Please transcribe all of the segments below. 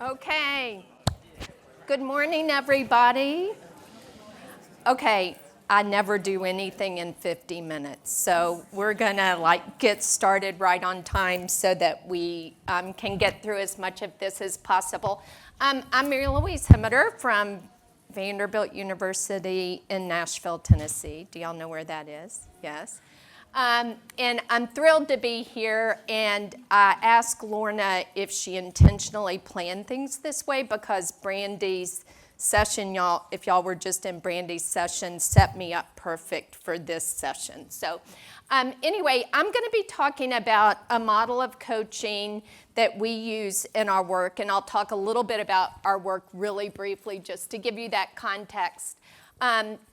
Okay. Good morning, everybody. Okay, I never do anything in 50 minutes, so we're gonna get started right on time so that we can get through as much of this as possible. I'm Mary-Louise Hemmeter from Vanderbilt University in Nashville, Tennessee. Do y'all know where that is? Yes. And I'm thrilled to be here, and I asked Lorna if she intentionally planned things this way because Brandy's session, if y'all were just in Brandy's session, set me up perfect for this session. So anyway, I'm going to be talking about a model of coaching that we use in our work, and I'll talk a little bit about our work really briefly just to give you that context.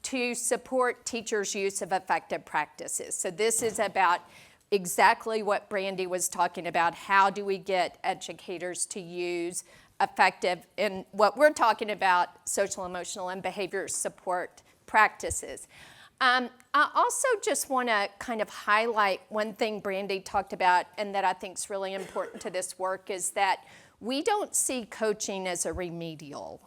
To support teachers' use of effective practices. So this is about exactly what Brandy was talking about. How do we get educators to use effective, and what we're talking about, social, emotional, and behavior support practices. I also just want to kind of highlight one thing Brandy talked about and that I think is really important to this work is that we don't see coaching as a remedial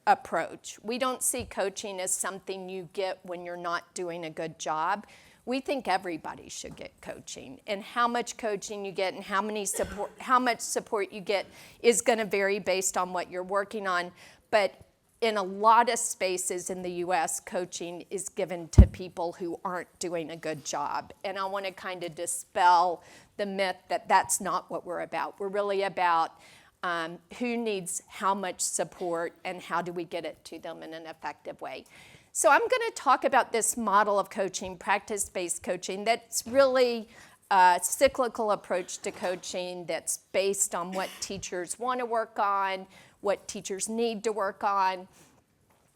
approach. We don't see coaching as something you get when you're not doing a good job. We think everybody should get coaching, and how much coaching you get and how much support you get is going to vary based on what you're working on. But in a lot of spaces in the U.S., coaching is given to people who aren't doing a good job. And I want to kind of dispel the myth that that's not what we're about. We're really about who needs how much support and how do we get it to them in an effective way. So I'm going to talk about this model of coaching, practice-based coaching, that's really a cyclical approach to coaching that's based on what teachers want to work on, what teachers need to work on.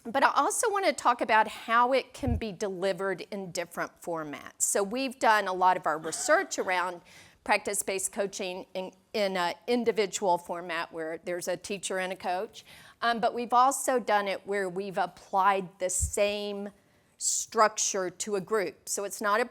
But I also want to talk about how it can be delivered in different formats. So we've done a lot of our research around practice-based coaching in an individual format where there's a teacher and a coach. But we've also done it where we've applied the same structure to a group. So it's not a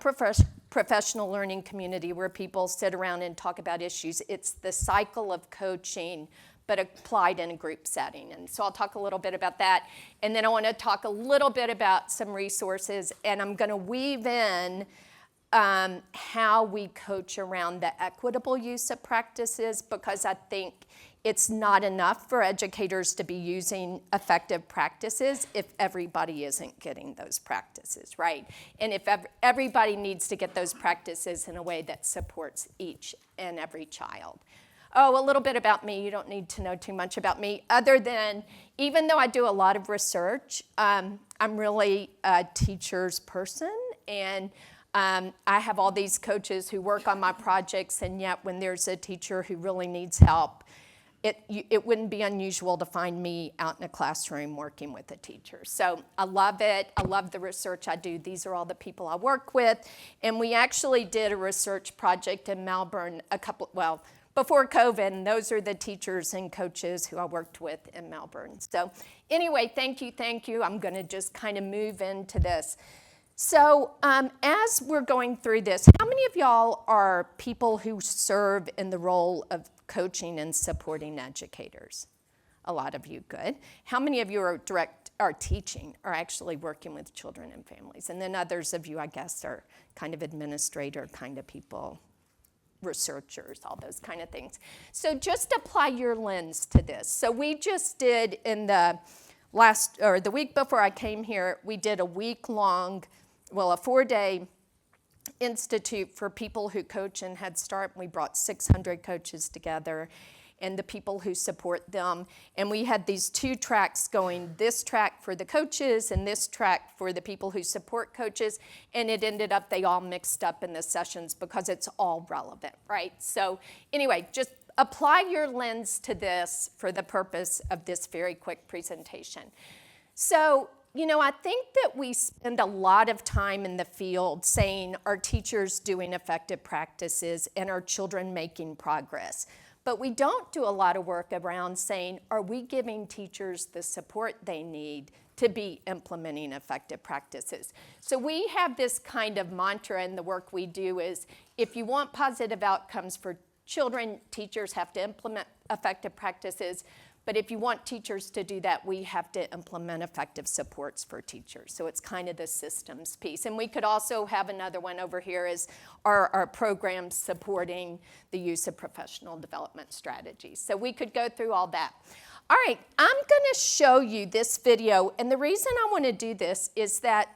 professional learning community where people sit around and talk about issues. It's the cycle of coaching, but applied in a group setting. And so I'll talk a little bit about that. And then I want to talk a little bit about some resources, and I'm going to weave in how we coach around the equitable use of practices, because I think it's not enough for educators to be using effective practices if everybody isn't getting those practices, right? And if everybody needs to get those practices in a way that supports each and every child. Oh, a little bit about me. You don't need to know too much about me, other than even though I do a lot of research, I'm really a teacher's person, and I have all these coaches who work on my projects, and yet when there's a teacher who really needs help, it wouldn't be unusual to find me out in a classroom working with a teacher. So I love it. I love the research I do. These are all the people I work with. And we actually did a research project in Melbourne before COVID, and those are the teachers and coaches who I worked with in Melbourne. So anyway, thank you. I'm going to just kind of move into this. So as we're going through this, how many of y'all are people who serve in the role of coaching and supporting educators? A lot of you, good. How many of you are teaching, are actually working with children and families? And then others of you, I guess, are kind of administrator kind of people, researchers, all those kind of things. So just apply your lens to this. So we just did in the week before I came here, we did a a 4-day institute for people who coach in Head Start. We brought 600 coaches together and the people who support them. And we had these 2 tracks going, this track for the coaches and this track for the people who support coaches. And it ended up they all mixed up in the sessions because it's all relevant, right? So anyway, just apply your lens to this for the purpose of this very quick presentation. So, I think that we spend a lot of time in the field saying, are teachers doing effective practices and are children making progress? But we don't do a lot of work around saying, are we giving teachers the support they need to be implementing effective practices? So we have this kind of mantra in the work we do is, if you want positive outcomes for children, teachers have to implement effective practices. But if you want teachers to do that, we have to implement effective supports for teachers. So it's kind of the systems piece. And we could also have another one over here is our programs supporting the use of professional development strategies. So we could go through all that. All right, I'm going to show you this video. And the reason I want to do this is that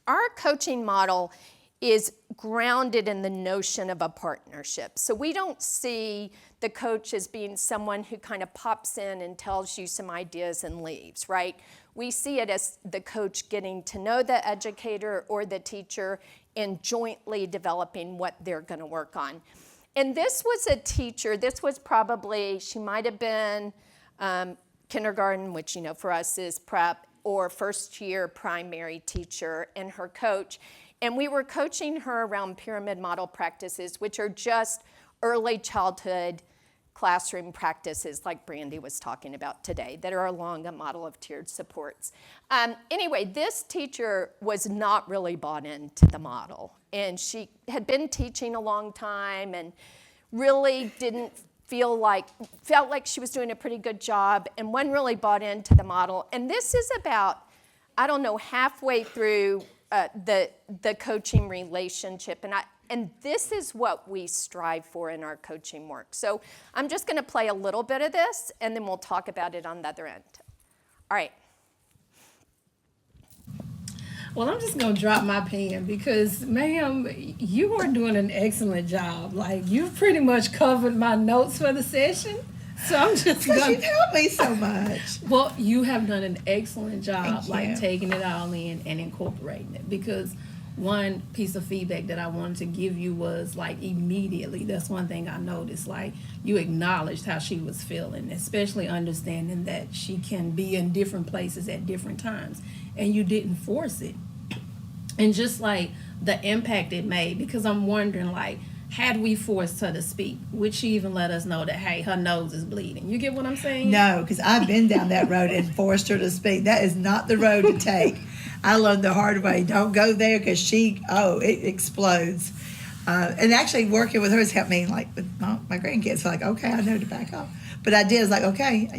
our coaching model is grounded in the notion of a partnership. So we don't see the coach as being someone who kind of pops in and tells you some ideas and leaves, right? We see it as the coach getting to know the educator or the teacher and jointly developing what they're going to work on. And this was a teacher, this was probably, she might have been kindergarten, which, you know, for us is prep, or first year primary teacher, and her coach. And we were coaching her around pyramid model practices, which are just early childhood classroom practices like Brandy was talking about today that are along a model of tiered supports. Anyway, this teacher was not really bought into the model. And she had been teaching a long time and really felt like she was doing a pretty good job and wasn't really bought into the model. And this is about, I don't know, halfway through the coaching relationship, and this is what we strive for in our coaching work. So I'm just going to play a little bit of this, and then we'll talk about it on the other end. All right. Well, I'm just going to drop my pen because, ma'am, you are doing an excellent job. Like, you've pretty much covered my notes for the session. So I'm just going to... You've helped me so much. Well, you have done an excellent job, Thank like you. taking it all in and incorporating it. Because one piece of feedback that I wanted to give you was like immediately, that's one thing I noticed, like you acknowledged how she was feeling, especially understanding that she can be in different places at different times. And you didn't force it. And just like the impact it made, because I'm wondering, like, had we forced her to speak, would she even let us know that, hey, her nose is bleeding? You get what I'm saying? No, because I've been down that road and forced her to speak. That is not the road to take. I learned the hard way. Don't go there because it explodes. And actually working with her has helped me, like, with my grandkids. Like, okay, I know to back off. But I did, it's like, okay,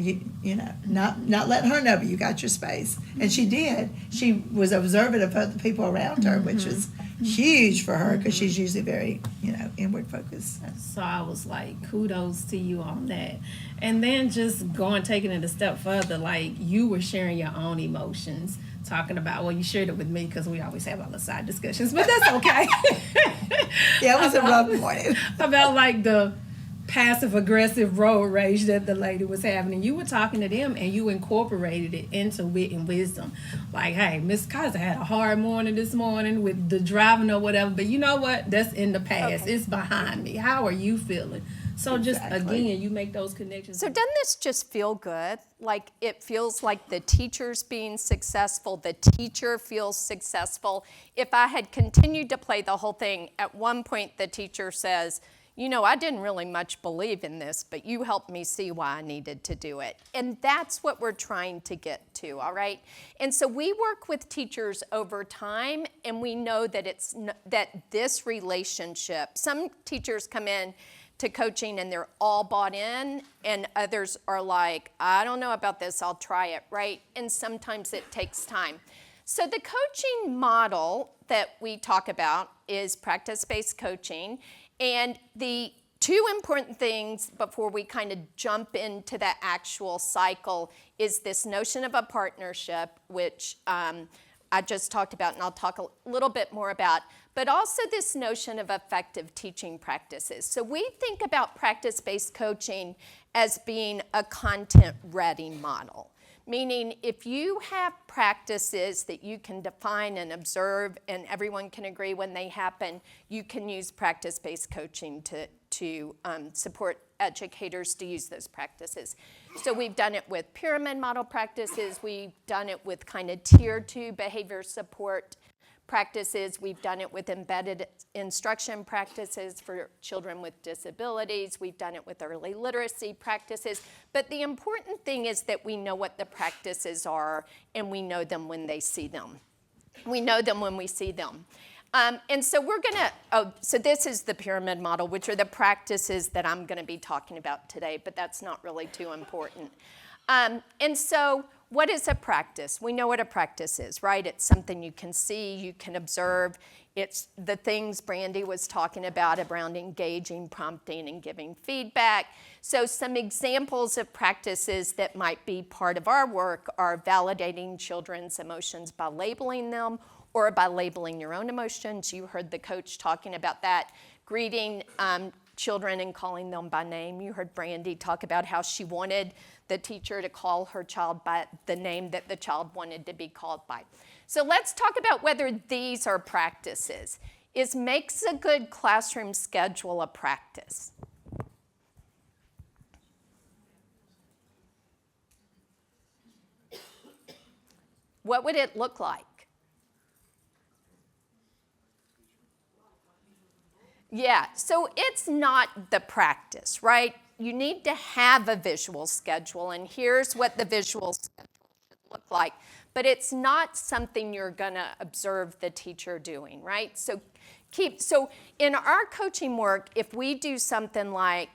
you know, not letting her know, but you got your space. And she did. She was observant of other people around her, which was huge for her because she's usually very, you know, inward focused. So I was like, kudos to you on that. And then just taking it a step further, like you were sharing your own emotions, talking about, well, you shared it with me because we always have all the side discussions, but that's okay. Yeah, it was a rough morning. About like the passive-aggressive road rage that the lady was having, and you were talking to them and you incorporated it into wit and wisdom. Like, hey, Miss Kaiser had a hard morning this morning with the driving or whatever, but you know what? That's in the past. Okay. It's behind me. How are you feeling? So exactly. Just, again, you make those connections. So doesn't this just feel good? Like it feels like the teacher's being successful, the teacher feels successful. If I had continued to play the whole thing, at one point the teacher says, you know, I didn't really much believe in this, but you helped me see why I needed to do it. And that's what we're trying to get to, all right? And so we work with teachers over time, and we know that that this relationship, some teachers come in to coaching and they're all bought in, and others are like, I don't know about this, I'll try it, right? And sometimes it takes time. So the coaching model that we talk about is practice-based coaching. And the two important things before we kind of jump into the actual cycle is this notion of a partnership, which I just talked about and I'll talk a little bit more about, but also this notion of effective teaching practices. So we think about practice-based coaching as being a content-ready model. Meaning if you have practices that you can define and observe and everyone can agree when they happen, you can use practice-based coaching to support educators to use those practices. So we've done it with pyramid model practices. We've done it with kind of tier 2 behavior support practices. We've done it with embedded instruction practices for children with disabilities. We've done it with early literacy practices. But the important thing is that we know what the practices are and we know them when they see them. We know them when we see them. And so we're gonna, so this is the pyramid model, which are the practices that I'm gonna be talking about today, but that's not really too important. And so what is a practice? We know what a practice is, right? It's something you can see, you can observe. It's the things Brandy was talking about around engaging, prompting, and giving feedback. So some examples of practices that might be part of our work are validating children's emotions by labeling them or by labeling your own emotions. You heard the coach talking about that. Greeting children and calling them by name. You heard Brandy talk about how she wanted the teacher to call her child by the name that the child wanted to be called by. So let's talk about whether these are practices. Is makes a good classroom schedule a practice? What would it look like? Yeah, so it's not the practice, right? You need to have a visual schedule, and here's what the visual schedule should look like. But it's not something you're going to observe the teacher doing, right? So in our coaching work, if we do something like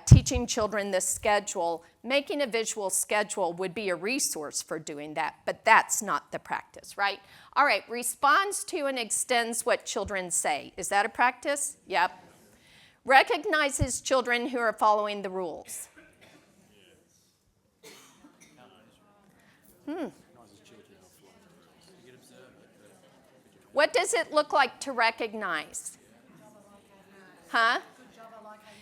teaching children the schedule, making a visual schedule would be a resource for doing that, but that's not the practice, right? All right, responds to and extends what children say. Is that a practice? Yep. Recognizes children who are following the rules. What does it look like to recognize? Huh?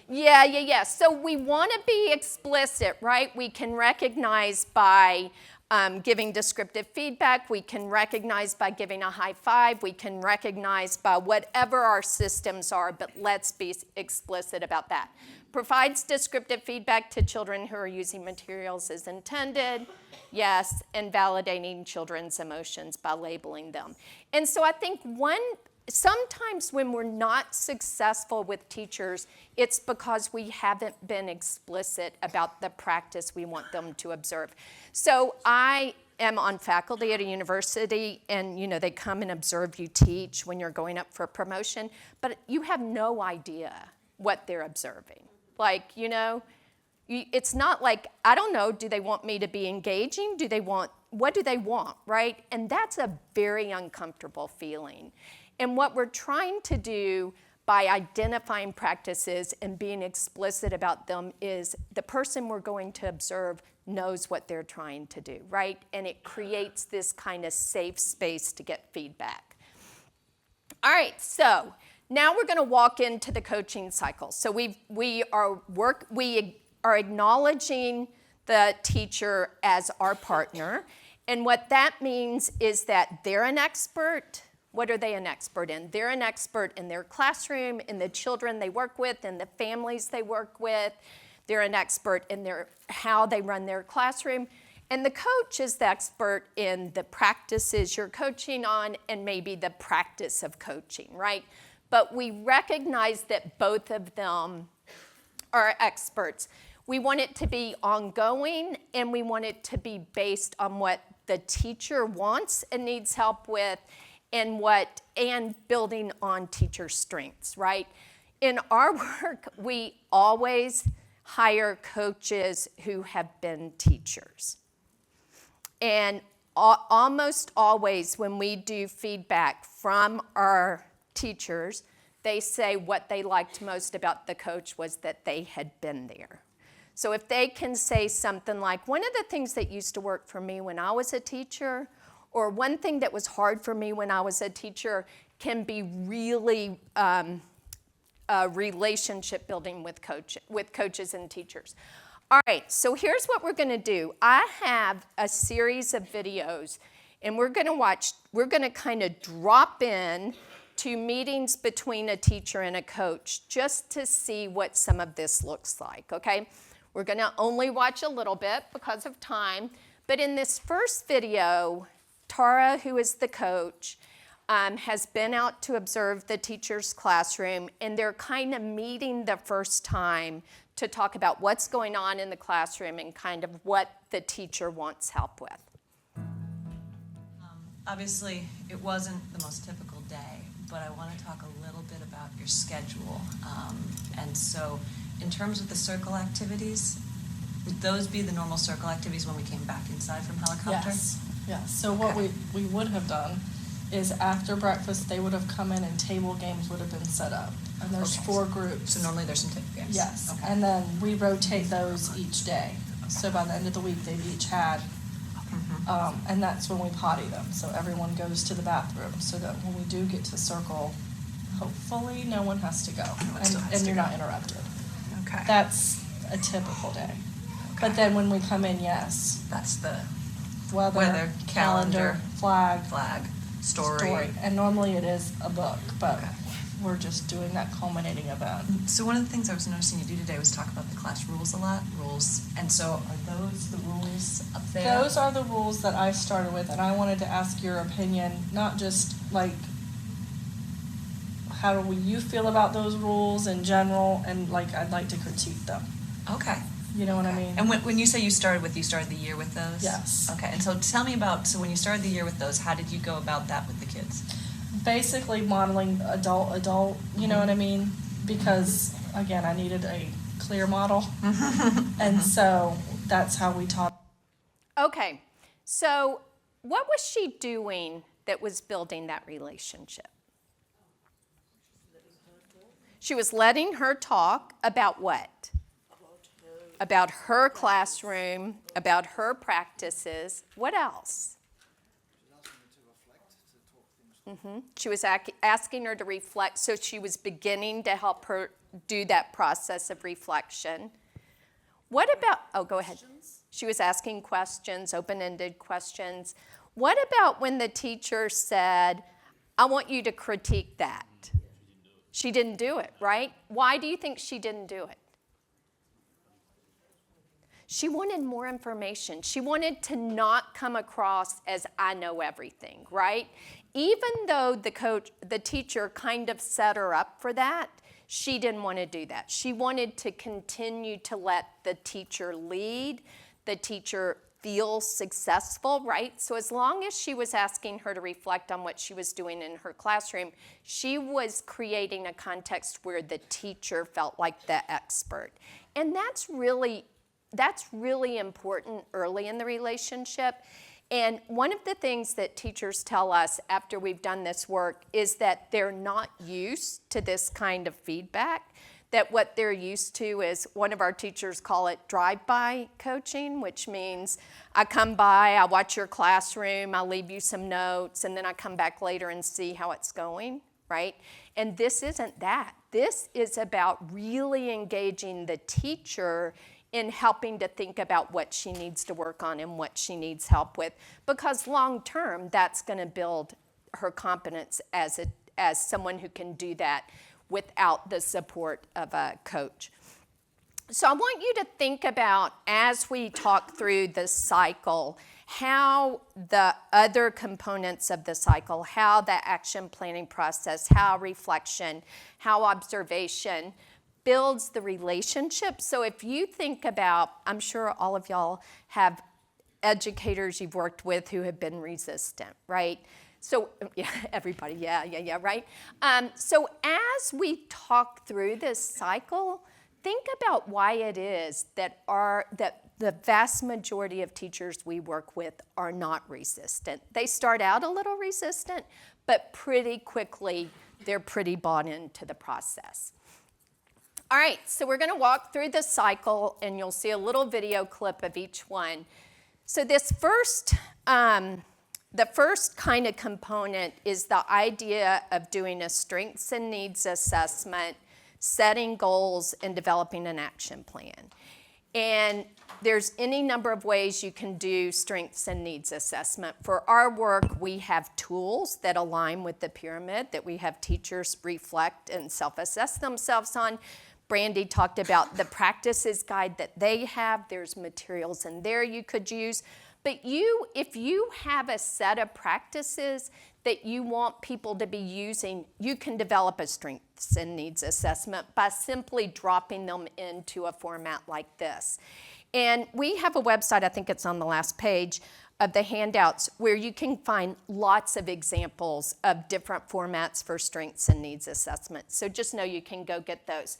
Yeah. So we want to be explicit, right? We can recognize by giving descriptive feedback. We can recognize by giving a high five. We can recognize by whatever our systems are, but let's be explicit about that. Provides descriptive feedback to children who are using materials as intended. Yes, and validating children's emotions by labeling them. And so I think sometimes when we're not successful with teachers, it's because we haven't been explicit about the practice we want them to observe. So I am on faculty at a university, and they come and observe you teach when you're going up for a promotion, but you have no idea what they're observing. It's not like, I don't know, do they want me to be engaging? What do they want, right? And that's a very uncomfortable feeling. And what we're trying to do by identifying practices and being explicit about them is the person we're going to observe knows what they're trying to do, right? And it creates this kind of safe space to get feedback. All right, so now we're going to walk into the coaching cycle. So we are acknowledging the teacher as our partner. And what that means is that they're an expert. What are they an expert in? They're an expert in their classroom, in the children they work with, in the families they work with. They're an expert in how they run their classroom. And the coach is the expert in the practices you're coaching on and maybe the practice of coaching, right? But we recognize that both of them are experts. We want it to be ongoing, and we want it to be based on what the teacher wants and needs help with, and building on teacher strengths, right? In our work, we always hire coaches who have been teachers. And almost always when we do feedback from our teachers, they say what they liked most about the coach was that they had been there. So if they can say something like, one of the things that used to work for me when I was a teacher, or one thing that was hard for me when I was a teacher, can be really relationship building with coaches and teachers. All right, so here's what we're going to do. I have a series of videos, and we're going to kind of drop in to meetings between a teacher and a coach just to see what some of this looks like, okay? We're going to only watch a little bit because of time, but in this first video, Tara, who is the coach, has been out to observe the teacher's classroom, and they're kind of meeting the first time to talk about what's going on in the classroom and kind of what the teacher wants help with. Obviously, it wasn't the most typical day, but I want to talk a little bit about your schedule. And so in terms of the circle activities, would those be the normal circle activities when we came back inside from helicopter? Yes. So what Okay. we would have done is after breakfast, they would have come in and table games would have been set up. And there's Okay. 4 groups. So normally there's some table games? Yes, Okay. and then we rotate those each day. So by the end of the week, they've each had, and that's when we potty them. So everyone goes to the bathroom, so that when we do get to circle, hopefully no one has to go. one still has And to you're go. not interrupted. Okay. That's a typical day. But then when we come in, yes, That's the weather, calendar, flag, flag, story. And normally it is a book, but Okay. we're just doing that culminating event. So one of the things I was noticing you do today was talk about the class rules a lot, and so are those the rules up there? Those are the rules that I started with, and I wanted to ask your opinion, not just like, how do you feel about those rules in general, and like, I'd like to critique them. Okay. You know what I mean? And when you say you started the year with those? Yes. Okay, and so tell me so when you started the year with those, how did you go about that with the kids? Basically modeling adult, you know what I mean? Because, again, I needed a clear model. And so that's how we taught. Okay, so what was she doing that was building that relationship? She was letting her talk about what? About her classroom, about her practices. What else? She was asking her to reflect, so she was beginning to help her do that process of reflection. What about, oh, go ahead. She was asking questions, open-ended questions. What about when the teacher said, I want you to critique that? She didn't do it, right? Why do you think she didn't do it? She wanted more information. She wanted to not come across as I know everything, right? Even though the teacher kind of set her up for that, she didn't want to do that. She wanted to continue to let the teacher lead, the teacher feel successful, right? So as long as she was asking her to reflect on what she was doing in her classroom, she was creating a context where the teacher felt like the expert. And that's really important early in the relationship. And one of the things that teachers tell us after we've done this work is that they're not used to this kind of feedback, that what they're used to is, one of our teachers call it drive-by coaching, which means I come by, I watch your classroom, I leave you some notes, and then I come back later and see how it's going, right? And this isn't that. This is about really engaging the teacher in helping to think about what she needs to work on and what she needs help with, because long term, that's going to build her competence as someone who can do that without the support of a coach. So I want you to think about, as we talk through the cycle, how the other components of the cycle, how the action planning process, how reflection, how observation builds the relationship. So if you think about, I'm sure all of y'all have educators you've worked with who have been resistant, right? So, yeah, everybody, yeah, right? So as we talk through this cycle, think about why it is that the vast majority of teachers we work with are not resistant. They start out a little resistant, but pretty quickly, they're pretty bought into the process. All right, so we're going to walk through the cycle, and you'll see a little video clip of each one. So this the first kind of component is the idea of doing a strengths and needs assessment, setting goals, and developing an action plan. And there's any number of ways you can do strengths and needs assessment. For our work, we have tools that align with the pyramid that we have teachers reflect and self-assess themselves on. Brandy talked about the practices guide that they have. There's materials in there you could use. But if you have a set of practices that you want people to be using, you can develop a strengths and needs assessment by simply dropping them into a format like this. And we have a website, I think it's on the last page, of the handouts where you can find lots of examples of different formats for strengths and needs assessment. So just know you can go get those.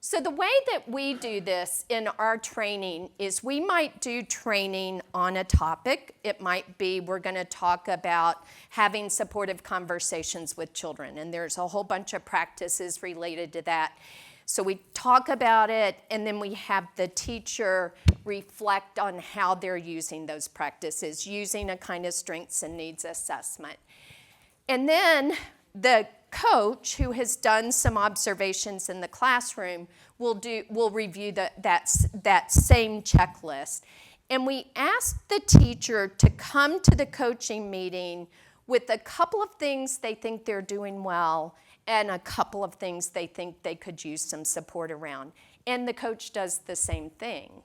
So the way that we do this in our training is we might do training on a topic. It might be we're going to talk about having supportive conversations with children, and there's a whole bunch of practices related to that. So we talk about it, and then we have the teacher reflect on how they're using those practices, using a kind of strengths and needs assessment. And then the coach, who has done some observations in the classroom, will review that same checklist. And we ask the teacher to come to the coaching meeting with a couple of things they think they're doing well and a couple of things they think they could use some support around. And the coach does the same thing.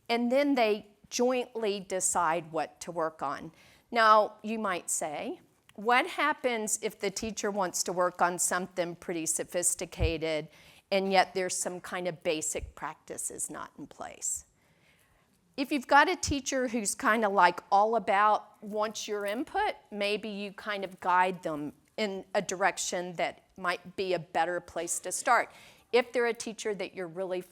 And then they jointly decide what to work on. Now, you might say, what happens if the teacher wants to work on something pretty sophisticated and yet there's some kind of basic practices not in place? If you've got a teacher who's kind of like all about wants your input, maybe you kind of guide them in a direction that might be a better place to start. If they're a teacher that you're really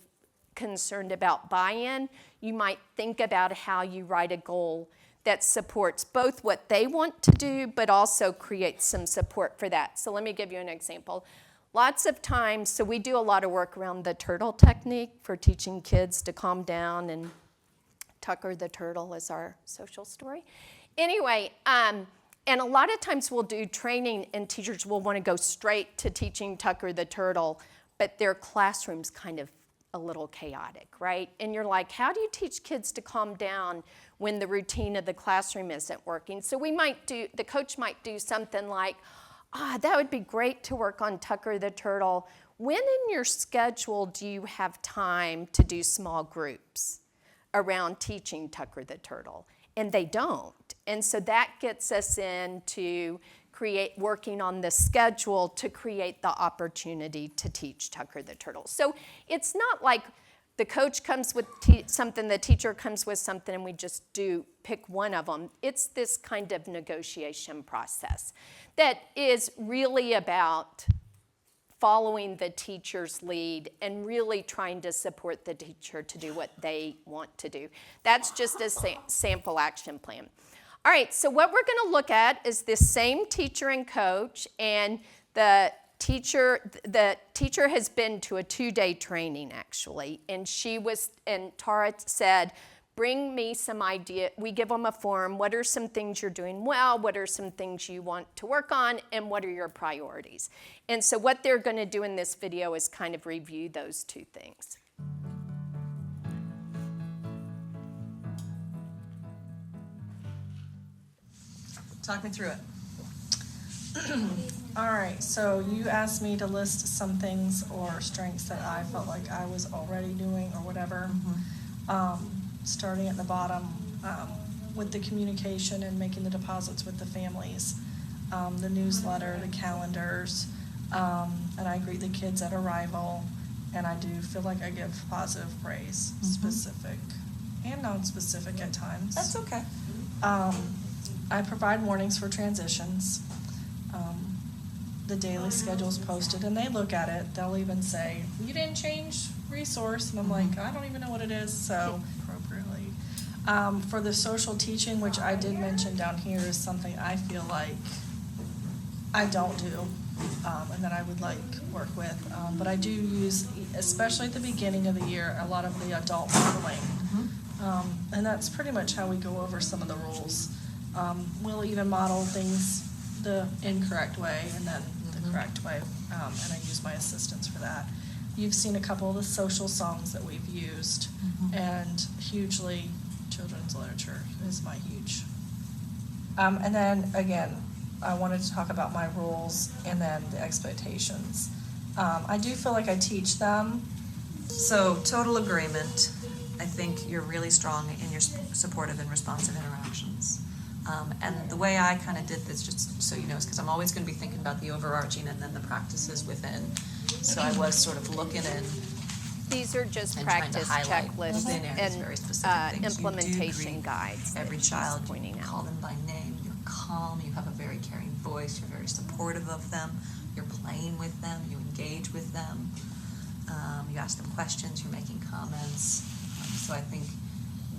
concerned about buy-in, you might think about how you write a goal that supports both what they want to do, but also creates some support for that. So let me give you an example. Lots of times, so we do a lot of work around the turtle technique for teaching kids to calm down, and Tucker the turtle is our social story. Anyway, and a lot of times we'll do training and teachers will want to go straight to teaching Tucker the turtle, but their classroom's kind of a little chaotic, right? And you're like, how do you teach kids to calm down when the routine of the classroom isn't working? So the coach might do something like, that would be great to work on Tucker the turtle. When in your schedule do you have time to do small groups around teaching Tucker the turtle? And they don't. And so that gets us into working on the schedule to create the opportunity to teach Tucker the turtle. So it's not like the coach comes with something, the teacher comes with something, and we just pick one of them. It's this kind of negotiation process that is really about following the teacher's lead and really trying to support the teacher to do what they want to do. That's just a sample action plan. All right, so what we're going to look at is this same teacher and coach, and the teacher has been to a 2-day training actually, and Tara said, bring me some idea. We give them a form. What are some things you're doing well? What are some things you want to work on? And what are your priorities? And so what they're going to do in this video is kind of review those two things. Talk me through it. All right, so you asked me to list some things or strengths that I felt like I was already doing or whatever. Starting at the bottom with the communication and making the deposits with the families, the newsletter, the calendars, and I greet the kids at arrival, and I do feel like I give positive praise, specific and non-specific at times. That's okay. I provide warnings for transitions. The daily schedule's posted, and they look at it. They'll even say, you didn't change resource, and I'm like, I don't even know what it is, so appropriately. For the social teaching, which I did mention down here, is something I feel like I don't do, and that I would like work with. But I do use, especially at the beginning of the year, a lot of the adult modeling. And that's pretty much how we go over some of the rules. We'll even model things the incorrect way and then the correct way, and I use my assistants for that. You've seen a couple of the social songs that we've used, and hugely children's literature is my huge. And then again, I wanted to talk about my rules and then the expectations. I do feel like I teach them. So, total agreement. I think you're really strong in your supportive and responsive interactions. And the way I kind of did this, just so you know, is because I'm always going to be thinking about the overarching and then the practices within. So I was sort of looking in. These are just And trying to practice highlight checklists within areas, very specific and things. You do implementation greet guides. Every that she's child, pointing you out. call them by name, you're calm, you have a very caring voice, you're very supportive of them, you're playing with them, you engage with them. You ask them questions, you're making comments. So I think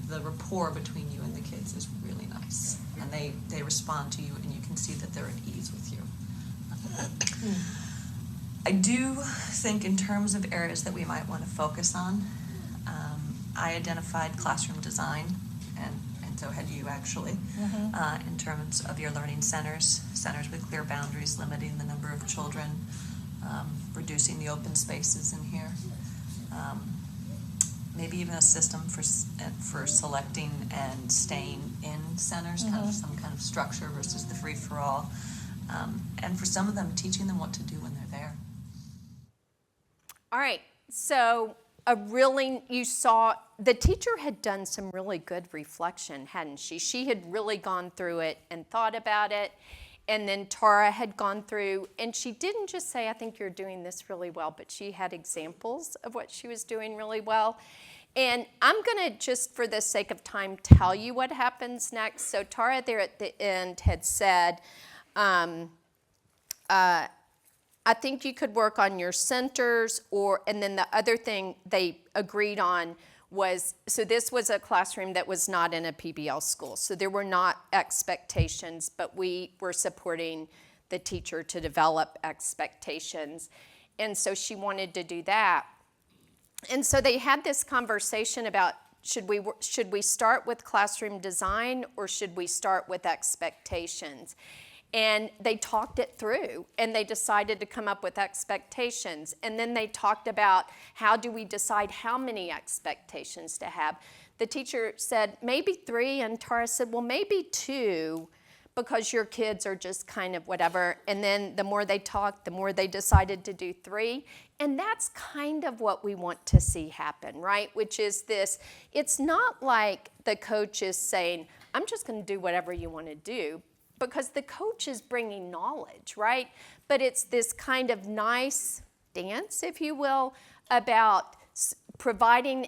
the rapport between you and the kids is really nice. And they respond to you, and you can see that they're at ease with you. I do think in terms of areas that we might want to focus on, I identified classroom design, and so had you actually, in terms of your learning centers with clear boundaries, limiting the number of children, reducing the open spaces in here. Maybe even a system for selecting and staying in centers, kind of some kind of structure versus the free-for-all. And for some of them, teaching them what to do when they're there. All right, so you saw the teacher had done some really good reflection, hadn't she? She had really gone through it and thought about it. And then Tara had gone through, and she didn't just say, I think you're doing this really well, but she had examples of what she was doing really well. And I'm going to, just for the sake of time, tell you what happens next. So Tara there at the end had said, I think you could work on your centers, and then the other thing they agreed on was, so this was a classroom that was not in a PBL school, so there were not expectations, but we were supporting the teacher to develop expectations. And so she wanted to do that. And so they had this conversation about, should we start with classroom design or should we start with expectations? And they talked it through, and they decided to come up with expectations. And then they talked about, how do we decide how many expectations to have? The teacher said, maybe 3, and Tara said, well, maybe 2, because your kids are just kind of whatever. And then the more they talked, the more they decided to do 3. And that's kind of what we want to see happen, right? Which is this, it's not like the coach is saying, I'm just going to do whatever you want to do, because the coach is bringing knowledge, right? But it's this kind of nice dance, if you will, about providing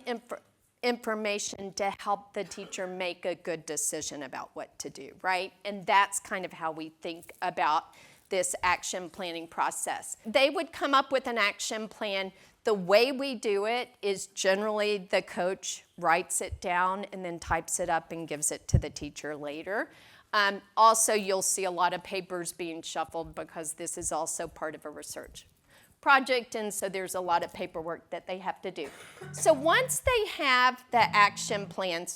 information to help the teacher make a good decision about what to do, right? And that's kind of how we think about this action planning process. They would come up with an action plan. The way we do it is generally the coach writes it down and then types it up and gives it to the teacher later. Also, you'll see a lot of papers being shuffled because this is also part of a research project, and so there's a lot of paperwork that they have to do. So once they have the action plan,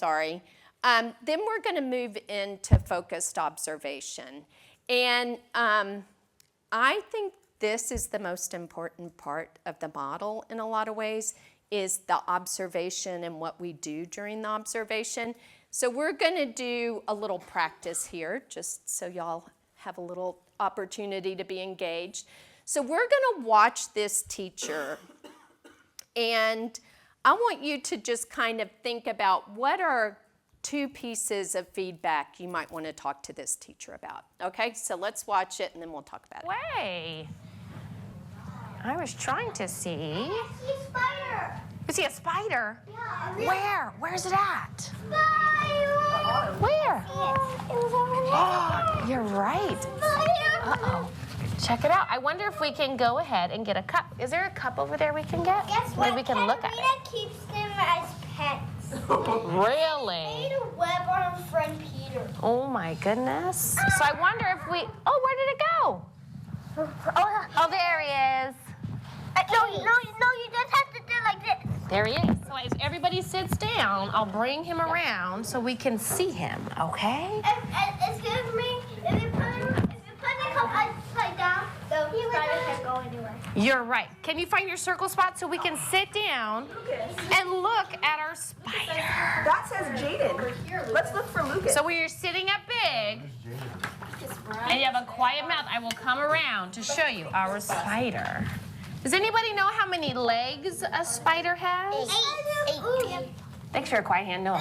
then we're going to move into focused observation. And I think this is the most important part of the model in a lot of ways, is the observation and what we do during the observation. So we're going to do a little practice here, just so y'all have a little opportunity to be engaged. So we're going to watch this teacher, and I want you to just kind of think about what are 2 pieces of feedback you might want to talk to this teacher about. Okay, so let's watch it, and then we'll talk about it. Way. I was trying to see. I see a spider. You see a spider? Yeah. Where? Where's it at? Spider. Where? It was over there. Oh, you're right. Spider. Uh-oh. Check it out. I wonder if we can go ahead and get a cup. Is there a cup over there we can get? Guess what? Maybe we can look at Katarina it. keeps them as pets. Really? Made a web on her friend Peter. Oh my goodness. So I wonder if we, oh, where did it go? Oh, there he is. No, you just have to do like this. There he is. So as everybody sits down, I'll bring him around so we can see him, okay? Excuse me, if you put the cup upside down, the spider can't go anywhere. You're right. Can you find your circle spot so we can sit down and look at our spider? That says Jaden. Let's look for Lucas. So when you're sitting up big and you have a quiet mouth, I will come around to show you our spider. Does anybody know how many legs a spider has? 8. Thanks for your quiet hand. No. It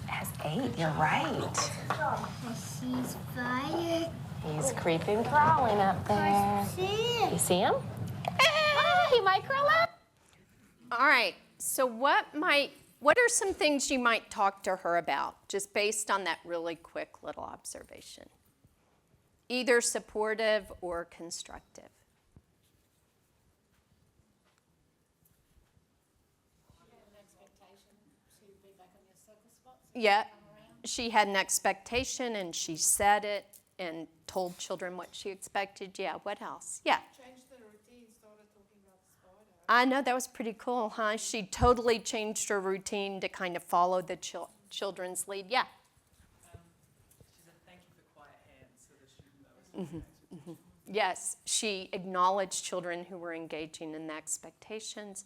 has 8. You're right. I see spider. He's creeping, crawling up there. You see him? He might crawl up. All right, so what are some things you might talk to her about, just based on that really quick little observation? Either supportive or constructive. Yeah, she had an expectation and she said it and told children what she expected. Yeah, what else? Yeah. Changed the routine, started talking about the spider. I know, that was pretty cool, huh? She totally changed her routine to kind of follow the children's lead. Yeah. She said, "Thank you for quiet hands," so the student knows. Yes, she acknowledged children who were engaging in the expectations.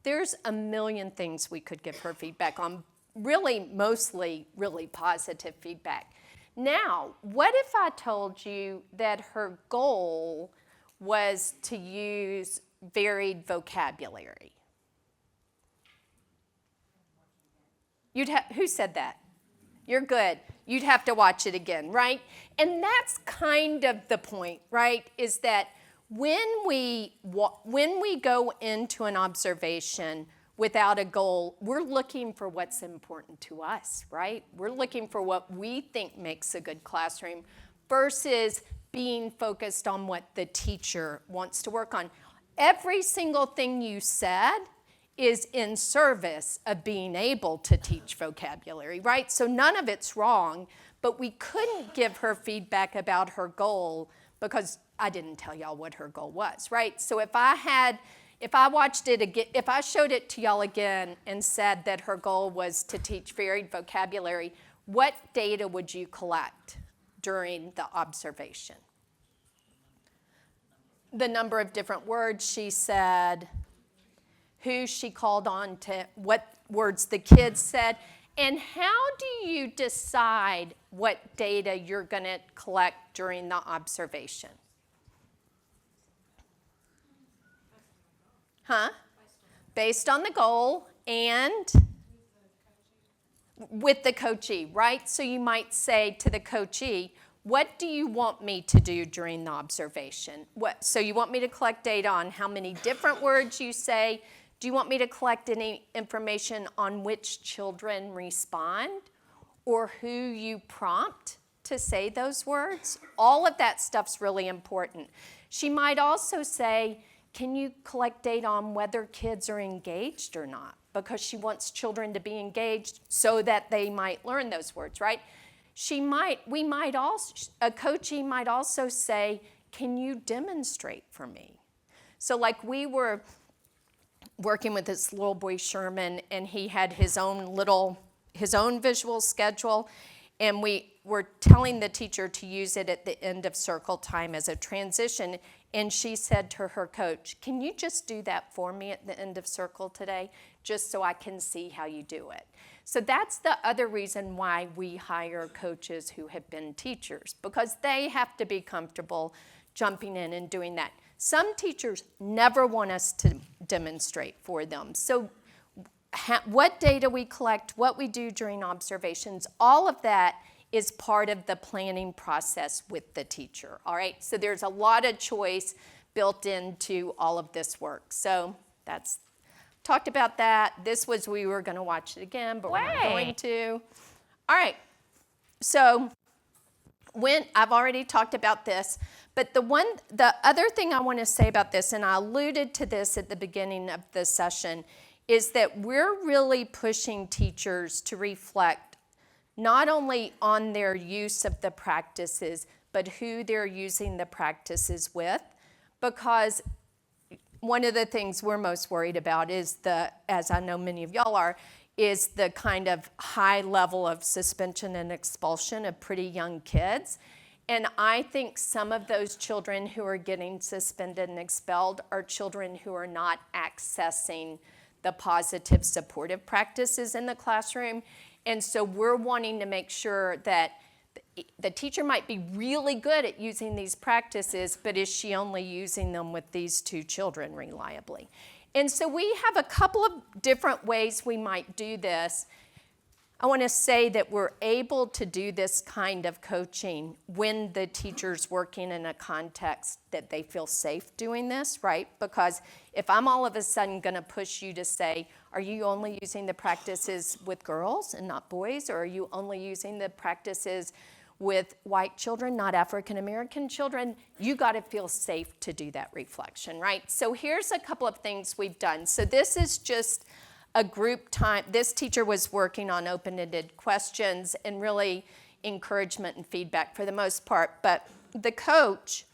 There's a million things we could give her feedback on, really, mostly really positive feedback. Now, what if I told you that her goal was to use varied vocabulary? Who said that? You're good. You'd have to watch it again, right? And that's kind of the point, right? Is that when we go into an observation without a goal, we're looking for what's important to us, right? We're looking for what we think makes a good classroom versus being focused on what the teacher wants to work on. Every single thing you said is in service of being able to teach vocabulary, right? So none of it's wrong, but we couldn't give her feedback about her goal because I didn't tell y'all what her goal was, right? So if I watched it again, if I showed it to y'all again and said that her goal was to teach varied vocabulary, what data would you collect during the observation? The number of different words she said, who she called on to, what words the kids said, and how do you decide what data you're going to collect during the observation? Huh? Based on the goal and with the coachee, right? So you might say to the coachee, what do you want me to do during the observation? So you want me to collect data on how many different words you say? Do you want me to collect any information on which children respond or who you prompt to say those words? All of that stuff's really important. She might also say, can you collect data on whether kids are engaged or not? Because she wants children to be engaged so that they might learn those words, right? A coachee might also say, can you demonstrate for me? So like we were working with this little boy, Sherman, and he had his own visual schedule, and we were telling the teacher to use it at the end of circle time as a transition, and she said to her coach, can you just do that for me at the end of circle today, just so I can see how you do it? So that's the other reason why we hire coaches who have been teachers, because they have to be comfortable jumping in and doing that. Some teachers never want us to demonstrate for them. So what data we collect, what we do during observations, all of that is part of the planning process with the teacher, all right? So there's a lot of choice built into all of this work. So that's, talked about that. This was, we were gonna watch it again, but we're not going to. All right, so I've already talked about this, but the other thing I want to say about this, and I alluded to this at the beginning of the session, is that we're really pushing teachers to reflect not only on their use of the practices, but who they're using the practices with, because one of the things we're most worried about is as I know many of y'all are, is the kind of high level of suspension and expulsion of pretty young kids. And I think some of those children who are getting suspended and expelled are children who are not accessing the positive supportive practices in the classroom. And so we're wanting to make sure that the teacher might be really good at using these practices, but is she only using them with these two children reliably? And so we have a couple of different ways we might do this. I want to say that we're able to do this kind of coaching when the teacher's working in a context that they feel safe doing this, right? Because if I'm all of a sudden going to push you to say, are you only using the practices with girls and not boys? Or are you only using the practices with white children, not African American children? You got to feel safe to do that reflection, right? So here's a couple of things we've done. So this is just a group time. This teacher was working on open-ended questions and really encouragement and feedback for the most part. But the coach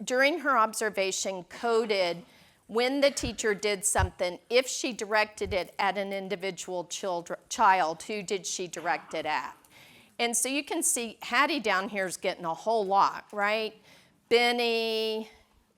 during her observation coded when the teacher did something, if she directed it at an individual child, who did she direct it at? And so you can see Hattie down here is getting a whole lot, right? Benny,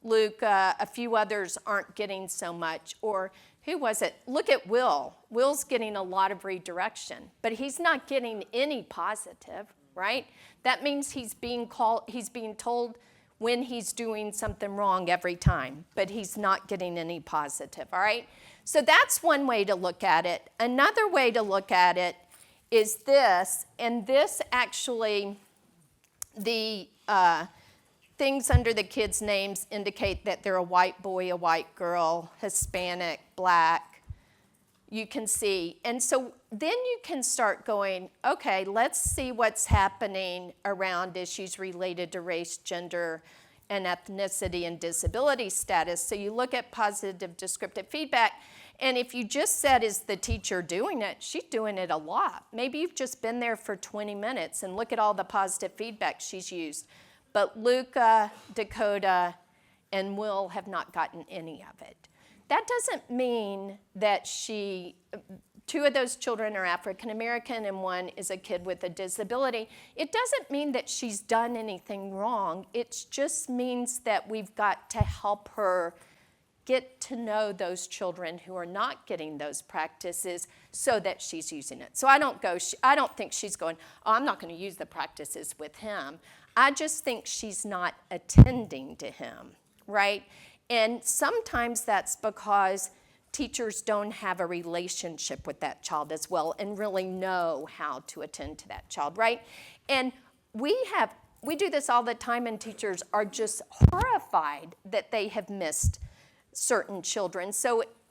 Luca, a few others aren't getting so much. Or who was it? Look at Will. Will's getting a lot of redirection, but he's not getting any positive, right? That means he's being told when he's doing something wrong every time, but he's not getting any positive, all right? So that's one way to look at it. Another way to look at it is this, and this actually, the things under the kids' names indicate that they're a white boy, a white girl, Hispanic, black. You can see. And so then you can start going, okay, let's see what's happening around issues related to race, gender, and ethnicity and disability status. So you look at positive descriptive feedback, and if you just said, is the teacher doing it? She's doing it a lot. Maybe you've just been there for 20 minutes and look at all the positive feedback she's used. But Luca, Dakota, and Will have not gotten any of it. That doesn't mean that two of those children are African American and one is a kid with a disability. It doesn't mean that she's done anything wrong. It just means that we've got to help her get to know those children who are not getting those practices so that she's using it. So I don't think she's going, oh, I'm not going to use the practices with him. I just think she's not attending to him, right? And sometimes that's because teachers don't have a relationship with that child as well and really know how to attend to that child, right? And we do this all the time, and teachers are just horrified that they have missed certain children.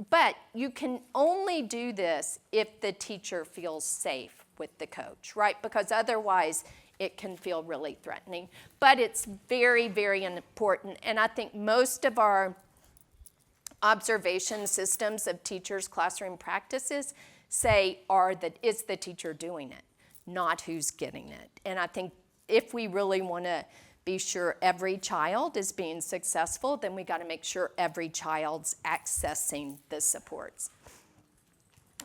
But you can only do this if the teacher feels safe with the coach, right? Because otherwise it can feel really threatening. But it's very, very important. And I think most of our observation systems of teachers' classroom practices say is the teacher doing it, not who's getting it. And I think if we really want to be sure every child is being successful, then we got to make sure every child's accessing the supports.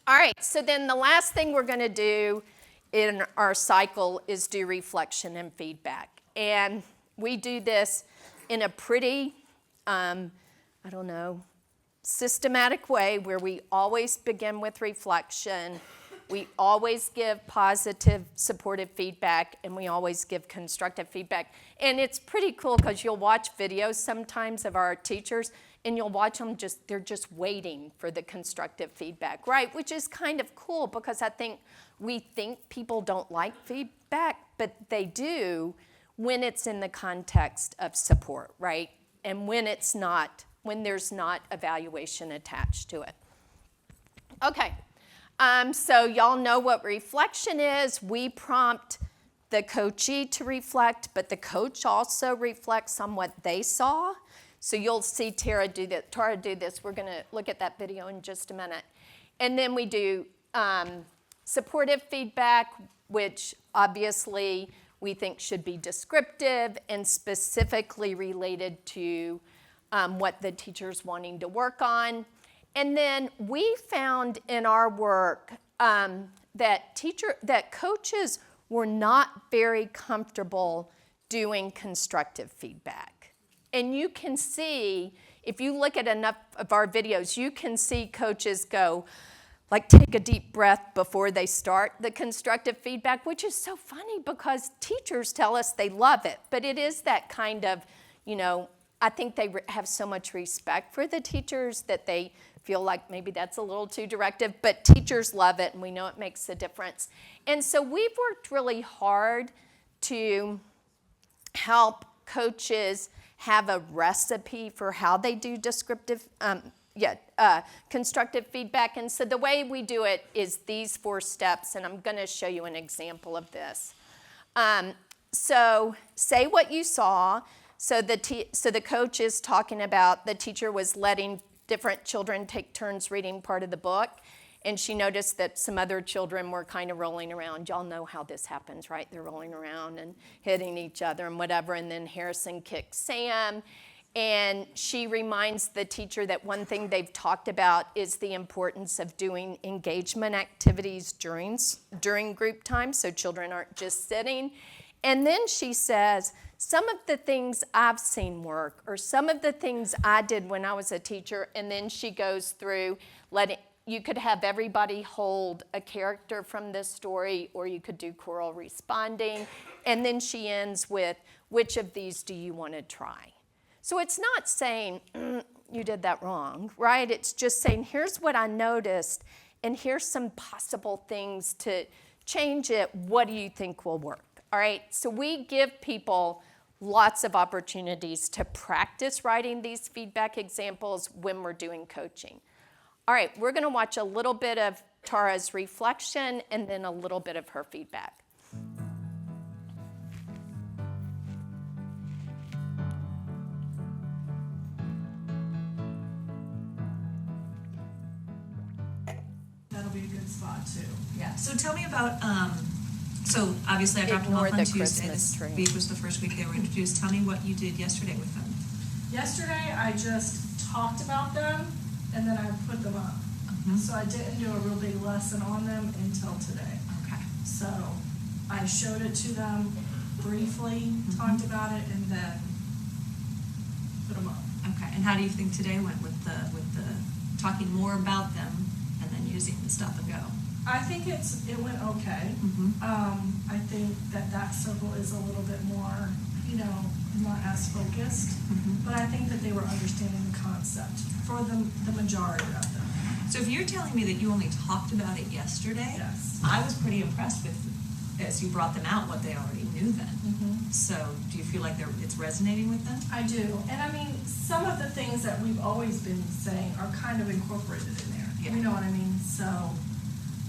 All right, so then the last thing we're going to do in our cycle is do reflection and feedback. And we do this in a pretty, systematic way where we always begin with reflection, we always give positive, supportive feedback, and we always give constructive feedback. And it's pretty cool because you'll watch videos sometimes of our teachers, and you'll watch them they're just waiting for the constructive feedback, right? Which is kind of cool because we think people don't like feedback, but they do when it's in the context of support, right? And when there's not evaluation attached to it. Okay, so y'all know what reflection is. We prompt the coachee to reflect, but the coach also reflects on what they saw. So you'll see Tara do this. We're going to look at that video in just a minute. And then we do supportive feedback, which obviously we think should be descriptive and specifically related to what the teacher's wanting to work on. And then we found in our work that coaches were not very comfortable doing constructive feedback. And you can see, if you look at enough of our videos, you can see coaches go, take a deep breath before they start the constructive feedback, which is so funny because teachers tell us they love it. But it is that kind of, I think they have so much respect for the teachers that they feel like maybe that's a little too directive, but teachers love it and we know it makes a difference. And so we've worked really hard to help coaches have a recipe for how they do constructive feedback. And so the way we do it is these 4 steps, and I'm going to show you an example of this. So say what you saw. So the coach is talking about the teacher was letting different children take turns reading part of the book. And she noticed that some other children were kind of rolling around. Y'all know how this happens, right? They're rolling around and hitting each other and whatever. And then Harrison kicks Sam. And she reminds the teacher that one thing they've talked about is the importance of doing engagement activities during group time, so children aren't just sitting. And then she says, some of the things I've seen work, or some of the things I did when I was a teacher, and then she goes through you could have everybody hold a character from this story, or you could do choral responding. And then she ends with, which of these do you want to try? So it's not saying, you did that wrong, right? It's just saying, here's what I noticed, and here's some possible things to change it. What do you think will work? All right, so we give people lots of opportunities to practice writing these feedback examples when we're doing coaching. All right, we're going to watch a little bit of Tara's reflection and then a little bit of her feedback. That'll be a good spot too. Yeah, so tell me about, so obviously I dropped them off Ignore on the Tuesday. Christmas This tree. week was the first week they were introduced. Tell me what you did yesterday with them. Yesterday, I just talked about them and then I put them up. So I didn't do a real big lesson on them until today. Okay. So I showed it to them briefly, talked about it, and then put them up. Okay, and how do you think today went with the talking more about them and then using the stop and go? I think it went okay. I think that circle is a little bit more, not as focused, but I think that they were understanding the concept for the majority of them. So if you're telling me that you only talked about it yesterday, Yes. I was pretty impressed with, as you brought them out, what they already knew then. So do you feel like it's resonating with them? I do, and I mean, some of the things that we've always been saying are kind of incorporated in there. Yeah. You know what I mean? So,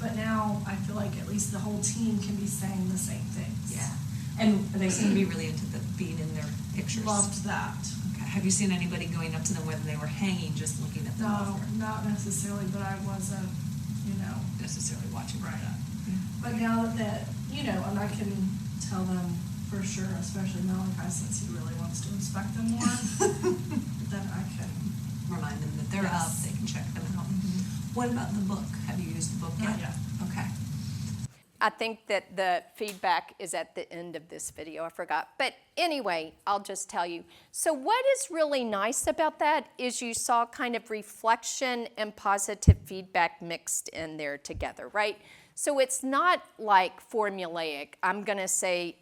but now I feel like at least the whole team can be saying the same things. Yeah. And they seem to be really into being in their pictures. Loved that. Okay. Have you seen anybody going up to them whether they were hanging, just looking at them? No, Or not necessarily, but I wasn't, necessarily watching Right. that? But now that, and I can tell them for sure, especially Malachi, since he really wants to inspect them more, then I can. Remind them that they're Yes. up, they can check them out. What about the book? Have you used the book yet? Not yet. Okay. I think that the feedback is at the end of this video. I forgot. But anyway, I'll just tell you. So what is really nice about that is you saw kind of reflection and positive feedback mixed in there together, right? So it's not like formulaic. I'm going to say,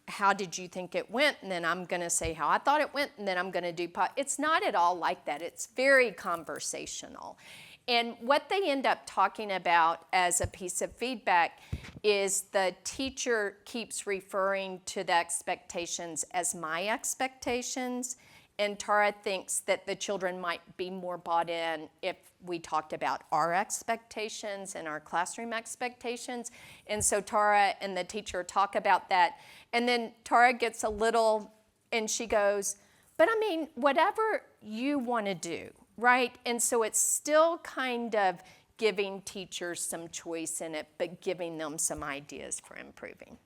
how did you think it went? And then I'm going to say how I thought it went. And then I'm going to do, it's not at all like that. It's very conversational. And what they end up talking about as a piece of feedback is the teacher keeps referring to the expectations as my expectations. And Tara thinks that the children might be more bought in if we talked about our expectations and our classroom expectations. And so Tara and the teacher talk about that. And then Tara gets a little, and she goes, but I mean, whatever you want to do, right? And so it's still kind of giving teachers some choice in it, but giving them some ideas for improving.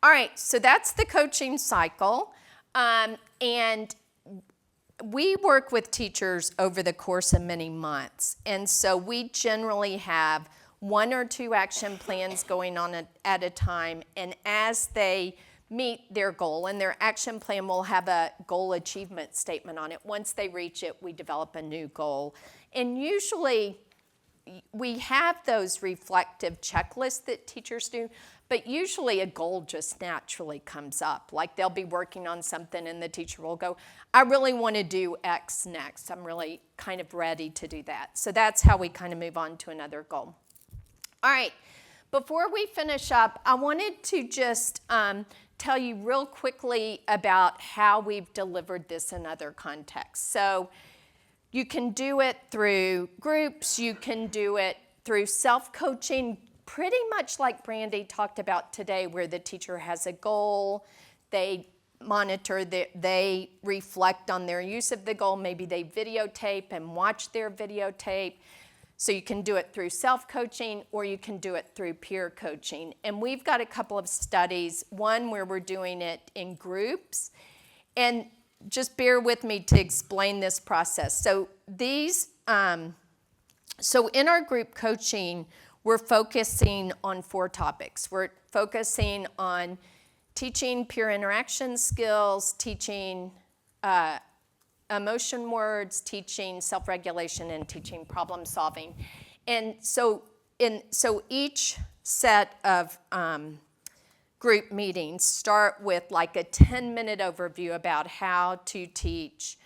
All right, so that's the coaching cycle. And we work with teachers over the course of many months. And so we generally have 1 or 2 action plans going on at a time. And as they meet their goal, and their action plan will have a goal achievement statement on it. Once they reach it, we develop a new goal. And usually we have those reflective checklists that teachers do, but usually a goal just naturally comes up. Like they'll be working on something and the teacher will go, I really want to do X next. I'm really kind of ready to do that. So that's how we kind of move on to another goal. All right, before we finish up, I wanted to just tell you real quickly about how we've delivered this in other contexts. So you can do it through groups, you can do it through self-coaching, pretty much like Brandy talked about today, where the teacher has a goal, they monitor, they reflect on their use of the goal. Maybe they videotape and watch their videotape. So you can do it through self-coaching or you can do it through peer coaching. And we've got a couple of studies, one where we're doing it in groups. And just bear with me to explain this process. So so in our group coaching, we're focusing on 4 topics. We're focusing on teaching peer interaction skills, teaching emotion words, teaching self-regulation, and teaching problem solving. And so each set of group meetings start with like a 10-minute overview about how to teach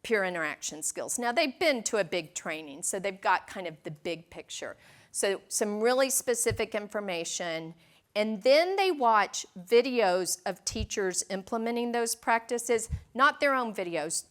peer interaction skills. Now, they've been to a big training, so they've got kind of the big picture. So some really specific information, and then they watch videos of teachers implementing those practices, not their own videos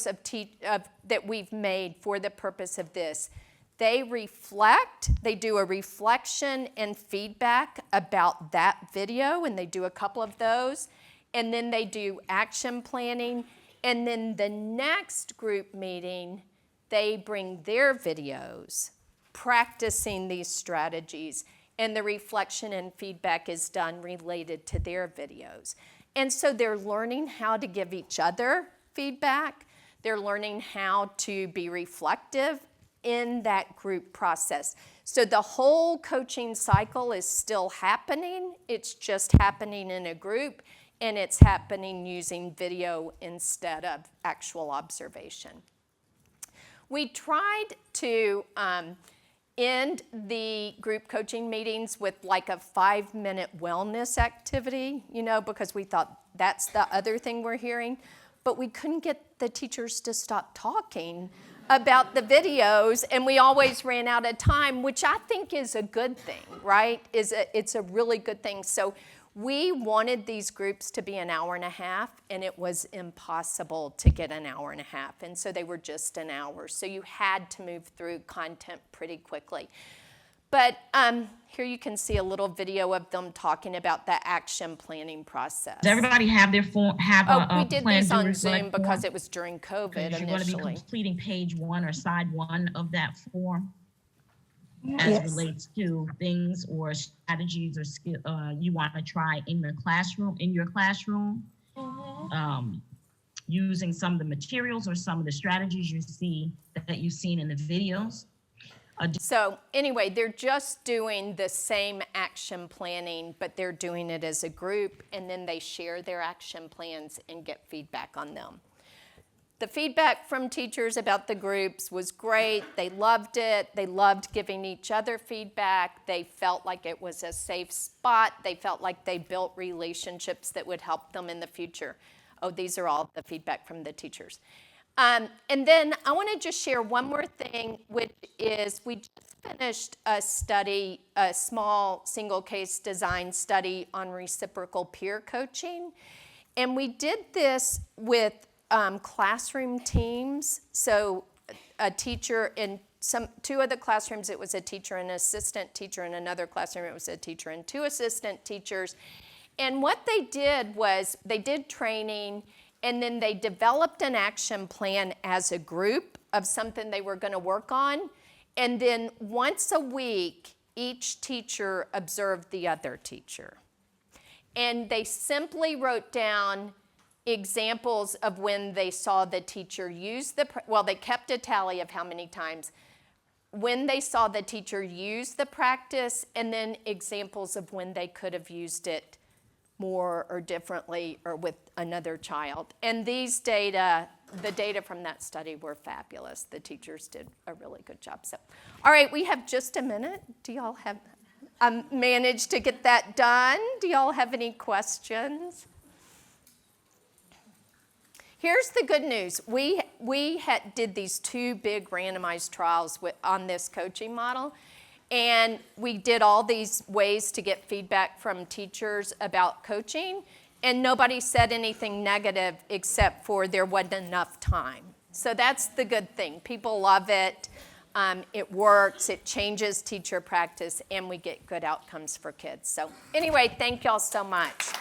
of that we've made for the purpose of this. They reflect, they do a reflection and feedback about that video, and they do a couple of those, and then they do action planning. And then the next group meeting, they bring their videos practicing these strategies, and the reflection and feedback is done related to their videos. And so they're learning how to give each other feedback. They're learning how to be reflective in that group process. So the whole coaching cycle is still happening. It's just happening in a group. And it's happening using video instead of actual observation. We tried to end the group coaching meetings with like a 5-minute wellness activity, because we thought that's the other thing we're hearing. But we couldn't get the teachers to stop talking about the videos, and we always ran out of time, which I think is a good thing, right? It's a really good thing. So we wanted these groups to be an hour and a half, and it was impossible to get an hour and a half. And so they were just an hour. So you had to move through content pretty quickly. But here you can see a little video of them talking about the action planning process. Does everybody have their form? We did these on Zoom because it was during COVID initially. You're going to be completing page 1 or side 1 of that form. As relates to things or strategies or skill you want to try in your classroom, using some of the materials or some of the strategies you see that you've seen in the videos. So anyway, they're just doing the same action planning, but they're doing it as a group, and then they share their action plans and get feedback on them. The feedback from teachers about the groups was great. They loved it. They loved giving each other feedback. They felt like it was a safe spot. They felt like they built relationships that would help them in the future. Oh, these are all the feedback from the teachers. And then I want to just share one more thing, which is we just finished a study, a small single case design study on reciprocal peer coaching. And we did this with classroom teams. So a teacher in two of the classrooms, it was a teacher and an assistant teacher. In another classroom, it was a teacher and 2 assistant teachers. And what they did was they did training, and then they developed an action plan as a group of something they were going to work on. And then once a week, each teacher observed the other teacher. And they simply wrote down examples of when they saw the teacher use they kept a tally of how many times, when they saw the teacher use the practice, and then examples of when they could have used it more or differently or with another child. And these data, the data from that study were fabulous. The teachers did a really good job. So, all right, we have just a minute. Do y'all have, managed to get that done? Do y'all have any questions? Here's the good news. We did these 2 big randomized trials on this coaching model, and we did all these ways to get feedback from teachers about coaching, and nobody said anything negative except for there wasn't enough time. So that's the good thing. People love it. It works. It changes teacher practice, and we get good outcomes for kids. So anyway, thank y'all so much.